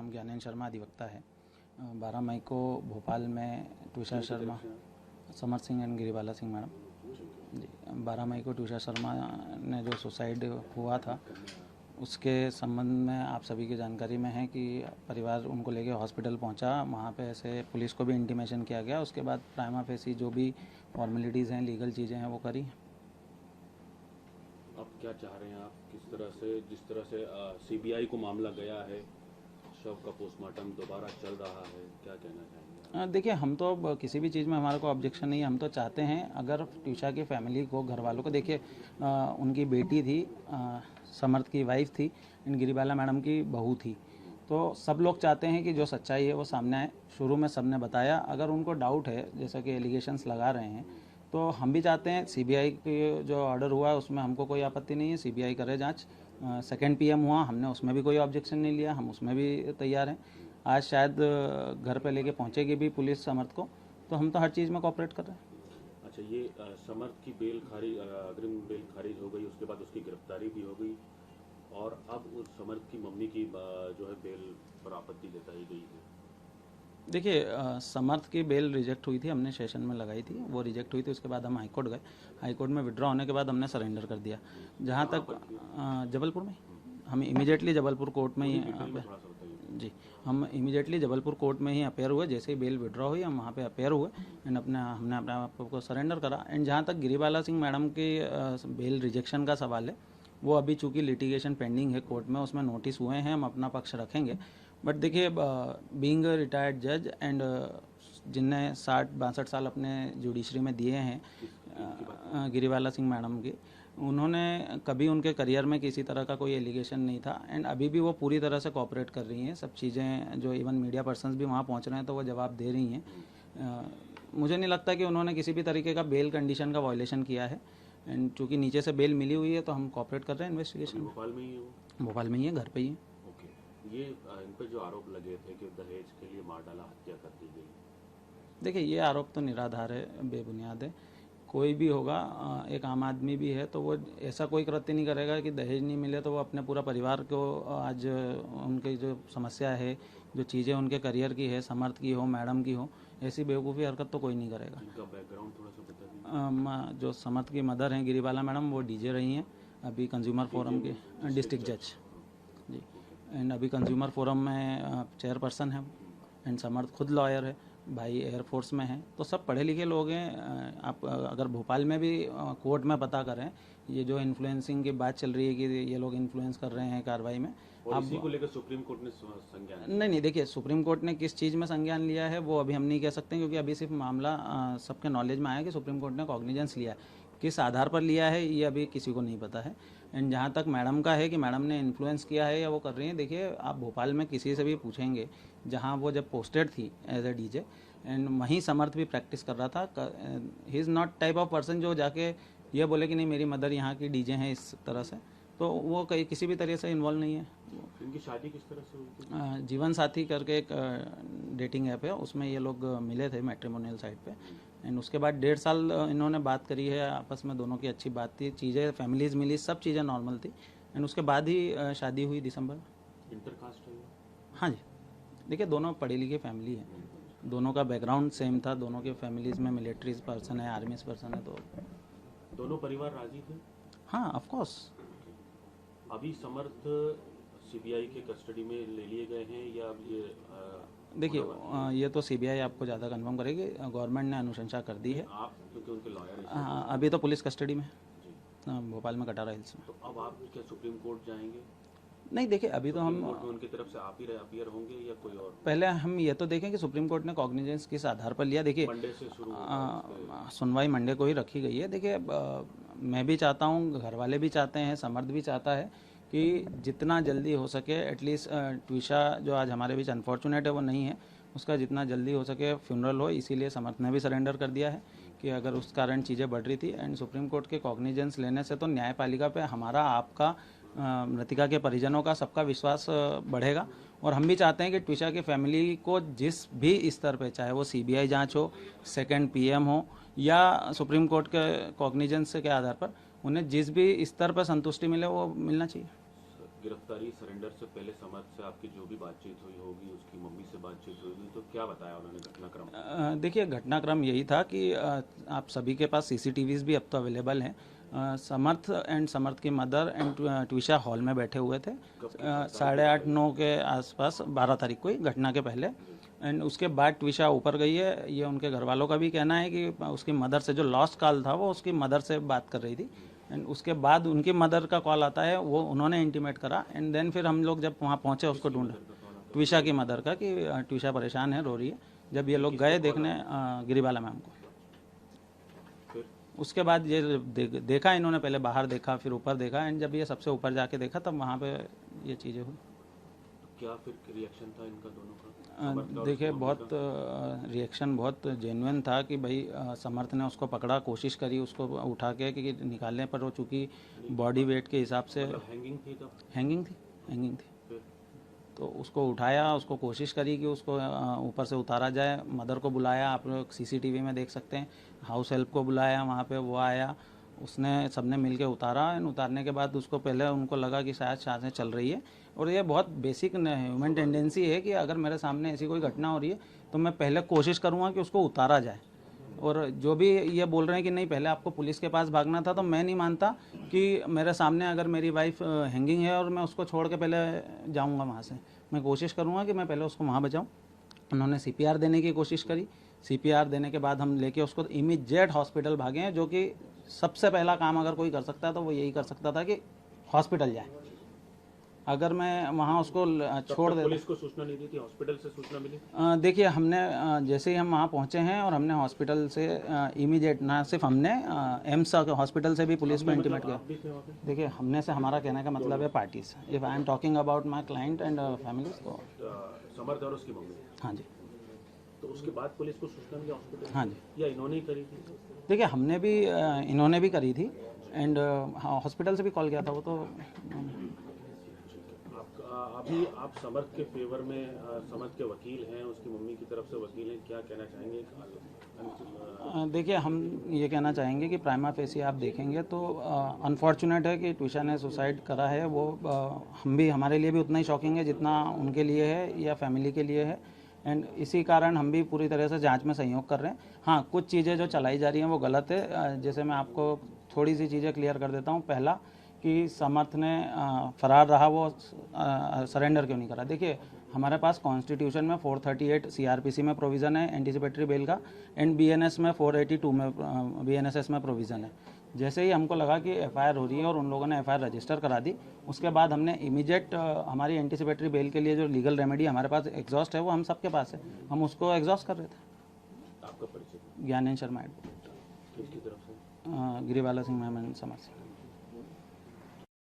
नाम ज्ञानेंद्र शर्मा अधिवक्ता है। 12 मई को भोपाल में ट्विशा शर्मा, समर सिंह एंड गिरिबाला सिंह मैडम जी, 12 मई को ट्विशा शर्मा ने जो सुसाइड हुआ था उसके संबंध में आप सभी की जानकारी में है कि परिवार उनको लेके हॉस्पिटल पहुंचा। वहाँ पे ऐसे पुलिस को भी इंटीमेशन किया गया। उसके बाद प्राइमा फेसी जो भी फॉर्मेलिटीज़ हैं, लीगल चीज़ें हैं, वो करी। अब क्या चाह रहे हैं आप? किस तरह से, जिस तरह से सीबीआई को मामला गया है, शव का पोस्टमार्टम दोबारा चल रहा है, क्या कहना चाहेंगे? देखिए, हम तो किसी भी चीज़ में हमारा को ऑब्जेक्शन नहीं है। हम तो चाहते हैं अगर ट्विशा की फैमिली को, घर वालों को, देखिए उनकी बेटी थी, समर्थ की वाइफ थी, एंड गिरिबाला मैडम की बहू थी, तो सब लोग चाहते हैं कि जो सच्चाई है वो सामने आए। शुरू में सबने बताया, अगर उनको डाउट है, जैसा कि एलिगेशंस लगा रहे हैं, तो हम भी चाहते हैं सीबीआई के जो ऑर्डर हुआ है उसमें हमको कोई आपत्ति नहीं है, सीबीआई करे जांच। सेकंड पीएम हुआ, हमने उसमें भी कोई ऑब्जेक्शन नहीं लिया, हम उसमें भी तैयार हैं। आज शायद घर पे लेके पहुंचेगी भी पुलिस समर्थ को, तो हम तो हर चीज़ में कोऑपरेट कर रहे हैं। अच्छा, ये समर्थ की बेल खारिज, अग्रिम बेल खारिज हो गई, उसके बाद उसकी गिरफ्तारी भी हो गई, और अब उस समर्थ की मम्मी की जो है बेल पर आपत्ति जताई गई है। देखिए, समर्थ की बेल रिजेक्ट हुई थी, हमने सेशन में लगाई थी, वो रिजेक्ट हुई थी। उसके बाद हम हाईकोर्ट गए, हाईकोर्ट में विड्रॉ होने के बाद हमने सरेंडर कर दिया। जहाँ तक जबलपुर में, हम इमीडिएटली जबलपुर कोर्ट में ही जी, हम इमीडिएटली जबलपुर कोर्ट में ही अपेयर हुए। जैसे ही बेल विड्रॉ हुई हम वहाँ पे अपेयर हुए एंड हमने अपने आप को सरेंडर करा। एंड जहाँ तक गिरिबाला सिंह मैडम की बेल रिजेक्शन का सवाल है, वो अभी चूँकि लिटिगेशन पेंडिंग है कोर्ट में, उसमें नोटिस हुए हैं, हम अपना पक्ष रखेंगे। बट देखिए, बीइंग रिटायर्ड जज एंड जिनने 60-62 साल अपने जुडिशरी में दिए हैं, गिरिबाला सिंह मैडम की, उन्होंने कभी उनके करियर में किसी तरह का कोई एलिगेशन नहीं था, एंड अभी भी वो पूरी तरह से कोऑपरेट कर रही हैं। सब चीज़ें जो इवन मीडिया पर्सन्स भी वहाँ पहुँच रहे हैं तो वो जवाब दे रही हैं। मुझे नहीं लगता कि उन्होंने किसी भी तरीके का बेल कंडीशन का वायलेशन किया है, एंड चूँकि नीचे से बेल मिली हुई है तो हम कोऑपरेट कर रहे हैं इन्वेस्टिगेशन। भोपाल में ही है वो? भोपाल में ही है, घर पे ही है। ओके, ये इन पर जो आरोप लगे थे कि दहेज के लिए मार डाला, हत्या कर दी गई, देखिए, ये आरोप तो निराधार है, बेबुनियाद है। कोई भी होगा, एक आम आदमी भी है, तो वो ऐसा कोई कृत्य नहीं करेगा कि दहेज नहीं मिले तो वो अपने पूरा परिवार को, आज उनकी जो समस्या है, जो चीज़ें उनके करियर की है, समर्थ की हो, मैडम की हो, ऐसी बेवकूफ़ी हरकत तो कोई नहीं करेगा। इनका बैकग्राउंड थोड़ा सा बता दीजिए। जो समर्थ की मदर हैं गिरिबाला मैडम, वो डीजे रही हैं, अभी कंज्यूमर फोरम के डिस्ट्रिक्ट जज जी, एंड अभी कंज्यूमर फोरम में चेयरपर्सन है, एंड समर्थ खुद लॉयर है, भाई एयरफोर्स में है, तो सब पढ़े लिखे लोग हैं। आप अगर भोपाल में भी कोर्ट में पता करें, ये जो इन्फ्लुएंसिंग की बात चल रही है कि ये लोग इन्फ्लुएंस कर रहे हैं कार्रवाई में, और इसी को लेकर सुप्रीम कोर्ट ने संज्ञान नहीं, देखिए, सुप्रीम कोर्ट ने किस चीज़ में संज्ञान लिया है वो अभी हम नहीं कह सकते, क्योंकि अभी सिर्फ मामला सबके नॉलेज में आया कि सुप्रीम कोर्ट ने कॉग्निजेंस लिया है। किस आधार पर लिया है ये अभी किसी को नहीं पता है। एंड जहाँ तक मैडम का है कि मैडम ने इन्फ्लुएंस किया है या वो कर रही हैं, देखिए, आप भोपाल में किसी से भी पूछेंगे, जहाँ वो जब पोस्टेड थी एज ए डीजे, एंड वहीं समर्थ भी प्रैक्टिस कर रहा था। He is not type of person जो जाके ये बोले कि नहीं मेरी मदर यहाँ की डीजे हैं इस तरह से, तो वो किसी भी तरह से इन्वॉल्व नहीं है। इनकी शादी किस तरह से हुई थी? जीवन साथी करके एक डेटिंग ऐप है, उसमें ये लोग मिले थे मैट्रिमोनियल साइट पे, एंड उसके बाद 1.5 साल इन्होंने बात करी है आपस में, दोनों की अच्छी बात थी, चीज़ें फैमिलीज मिली, सब चीज़ें नॉर्मल थी, एंड उसके बाद ही शादी हुई दिसंबर। इंटरकास्ट है? हाँ जी, देखिए, दोनों पढ़ी लिखी फैमिली है, दोनों का बैकग्राउंड सेम था, दोनों के फैमिलीज में मिलिट्री पर्सन है, आर्मी पर्सन है, तो दोनों परिवार राजी थे? हाँ, ऑफ कोर्स। अभी समर्थ सीबीआई के कस्टडी में ले लिए गए हैं या अब ये देखिए, ये तो सीबीआई आपको ज़्यादा कंफर्म करेगी, गवर्नमेंट ने अनुशंसा कर दी है। आप क्योंकि उनके लॉयर हैं। हाँ, अभी तो पुलिस कस्टडी में है, भोपाल में कटारा हिल्स में। तो अब आप क्या सुप्रीम कोर्ट जाएंगे? नहीं, देखिए, अभी तो हम कोर्ट में उनकी तरफ से आप ही अपीयर होंगे या कोई और? पहले हम ये तो देखें कि सुप्रीम कोर्ट ने कॉग्निजेंस किस आधार पर लिया। देखिए, मंडे से शुरू सुनवाई मंडे को ही रखी गई है। देखिए, मैं भी चाहता हूँ, घर वाले भी चाहते हैं, समर्थ भी चाहता है कि जितना जल्दी हो सके, एटलीस्ट ट्विशा जो आज हमारे बीच अनफॉर्चुनेट है वो नहीं है, उसका जितना जल्दी हो सके फ्यूनरल हो, इसीलिए समर्थ ने भी सरेंडर कर दिया है कि अगर उस कारण चीज़ें बढ़ रही थी। एंड सुप्रीम कोर्ट के कॉग्निजेंस लेने से तो न्यायपालिका पे हमारा, आपका, मृतिका के परिजनों का, सबका विश्वास बढ़ेगा, और हम भी चाहते हैं कि ट्विशा की फैमिली को जिस भी स्तर पे, चाहे वो सीबीआई जांच हो, सेकंड पीएम हो, या सुप्रीम कोर्ट के कॉग्निजेंस के आधार पर, उन्हें जिस भी स्तर पर संतुष्टि मिले वो मिलना चाहिए। गिरफ्तारी सरेंडर से पहले समर्थ से आपकी जो भी बातचीत हुई होगी, उसकी मम्मी से बातचीत हुई होगी, तो क्या बताया उन्होंने घटनाक्रम? देखिए घटनाक्रम यही था कि आप सभी के पास सीसीटीवीज भी अब तो अवेलेबल हैं। समर्थ एंड समर्थ की मदर एंड ट्विशा हॉल में बैठे हुए थे 8:30-9 के आसपास, 12 तारीख को ही, घटना के पहले। एंड उसके बाद ट्विशा ऊपर गई है। ये उनके घर वालों का भी कहना है कि उसकी मदर से जो लॉस्ट कॉल था वो उसकी मदर से बात कर रही थी। एंड उसके बाद उनकी मदर का कॉल आता है, वो उन्होंने इंटीमेट करा। एंड देन फिर हम लोग जब वहाँ पहुँचे उसको ढूंढा, ट्विशा की मदर का, कि ट्विशा परेशान है, रो रही है। जब ये लोग गए देखने गिरिबाला मैम को, उसके बाद ये देखा इन्होंने, पहले बाहर देखा फिर ऊपर देखा। एंड जब ये सबसे ऊपर जाके देखा तब वहाँ पे ये चीज़ें हुई। क्या फिर रिएक्शन था इनका दोनों का? देखिए बहुत रिएक्शन बहुत जेन्युइन था कि भाई समर्थ ने उसको पकड़ा, कोशिश करी उसको उठा के कि निकालने पर, वो चूँकि बॉडी वेट के हिसाब से हैंगिंग थी, तो हैंगिंग थी तो उसको उठाया, उसको कोशिश करी कि उसको ऊपर से उतारा जाए। मदर को बुलाया, आप लोग सीसीटीवी में देख सकते हैं, हाउस हेल्प को बुलाया, वहाँ पे वो आया, उसने सबने मिलके उतारा। एंड उतारने के बाद उसको पहले उनको लगा कि शायद सांसें चल रही है। और ये बहुत बेसिक ह्यूमन टेंडेंसी है कि अगर मेरे सामने ऐसी कोई घटना हो रही है तो मैं पहले कोशिश करूँगा कि उसको उतारा जाए। और जो भी ये बोल रहे हैं कि नहीं पहले आपको पुलिस के पास भागना था, तो मैं नहीं मानता कि मेरे सामने अगर मेरी वाइफ हैंगिंग है और मैं उसको छोड़ के पहले जाऊंगा वहाँ से। मैं कोशिश करूंगा कि मैं पहले उसको वहाँ बचाऊं। उन्होंने सीपीआर देने की कोशिश करी। सीपीआर देने के बाद हम लेके उसको इमीडिएट हॉस्पिटल भागे हैं, जो कि सबसे पहला काम अगर कोई कर सकता है तो वो यही कर सकता था कि हॉस्पिटल जाए। अगर मैं वहाँ उसको छोड़ देता, पुलिस को सूचना नहीं दी थी, हॉस्पिटल से सूचना मिली? देखिए हमने जैसे ही हम वहाँ पहुँचे हैं और हमने हॉस्पिटल से इमीडिएट, ना सिर्फ हमने एम्स हॉस्पिटल से भी पुलिस को इंटीमेट किया। देखिए हमने से हमारा कहने का मतलब है parties. If I am talking about my client and family, तो समर्थ और उसकी मम्मी। हाँ जी। तो उसके बाद पुलिस को सूचना मिली हॉस्पिटल? हाँ जी। या इन्होंने ही करी थी? देखिए हमने भी इन्होंने भी करी थी। एंड हॉस्पिटल से भी कॉल किया था वो तो। अभी आप समर्थ के फेवर में, समर्थ के वकील हैं, उसकी मम्मी की तरफ से वकील हैं, क्या कहना चाहेंगे? देखिए हम ये कहना चाहेंगे कि प्राइमा फेसी आप देखेंगे तो अनफॉर्चुनेट है कि ट्विशा ने सुसाइड करा है। वो हम भी, हमारे लिए भी उतना ही शॉकिंग है जितना उनके लिए है या फैमिली के लिए है। एंड इसी कारण हम भी पूरी तरह से जांच में सहयोग कर रहे हैं। हाँ, कुछ चीज़ें जो चलाई जा रही हैं वो गलत है। जैसे मैं आपको थोड़ी सी चीज़ें क्लियर कर देता हूँ। पहला कि समर्थ ने फरार रहा, वो सरेंडर क्यों नहीं करा। देखिए हमारे पास कॉन्स्टिट्यूशन में 438 सीआरपीसी में प्रोविज़न है एंटीसिपेटरी बेल का, एंड बीएनएस में 482 में बीएनएसएस में प्रोविज़न है। जैसे ही हमको लगा कि एफआईआर हो रही है और उन लोगों ने एफआईआर रजिस्टर करा दी, उसके बाद हमने इमीडिएट हमारी एंटीसिपेटरी बेल के लिए जो लीगल रेमेडी हमारे पास एग्जॉस्ट है वो हम सबके पास है, हम उसको एग्जॉस्ट कर रहे थे। आपका परिचय? ज्ञानेन शर्मा, किसकी तरफ से? Giribala Singh ma'am and Samar Singh.